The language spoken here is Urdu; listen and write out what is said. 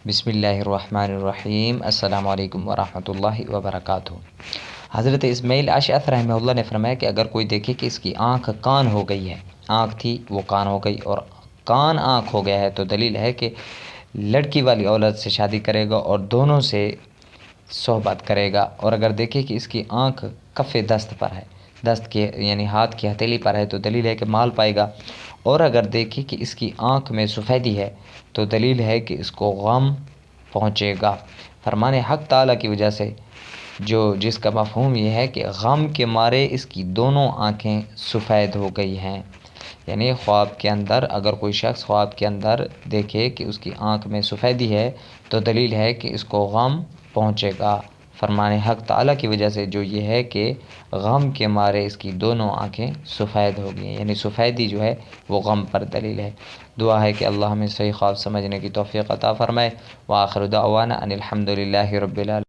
بسم اللہ الرحمن الرحیم۔ السلام علیکم ورحمۃ اللہ وبرکاتہ۔ حضرت اسماعیل اشعث رحمہ اللہ نے فرمایا کہ اگر کوئی دیکھے کہ اس کی آنکھ کان ہو گئی ہے، آنکھ تھی وہ کان ہو گئی اور کان آنکھ ہو گیا ہے، تو دلیل ہے کہ لڑکی والی اولاد سے شادی کرے گا اور دونوں سے صحبت کرے گا۔ اور اگر دیکھے کہ اس کی آنکھ کف دست پر ہے، دست کے یعنی ہاتھ کی ہتھیلی پر ہے، تو دلیل ہے کہ مال پائے گا۔ اور اگر دیکھے کہ اس کی آنکھ میں سفیدی ہے تو دلیل ہے کہ اس کو غم پہنچے گا۔ فرمان حق تعالیٰ کی وجہ سے جس کا مفہوم یہ ہے کہ غم کے مارے اس کی دونوں آنکھیں سفید ہو گئی ہیں، یعنی خواب کے اندر اگر کوئی شخص خواب کے اندر دیکھے کہ اس کی آنکھ میں سفیدی ہے تو دلیل ہے کہ اس کو غم پہنچے گا۔ فرمان حق تعالیٰ کی وجہ سے یہ ہے کہ غم کے مارے اس کی دونوں آنکھیں سفید ہو گئی ہیں، یعنی سفیدی جو ہے وہ غم پر دلیل ہے۔ دعا ہے کہ اللہ ہمیں صحیح خواب سمجھنے کی توفیق عطا فرمائے۔ وآخر دعوانا ان الحمد للہ رب العالمین۔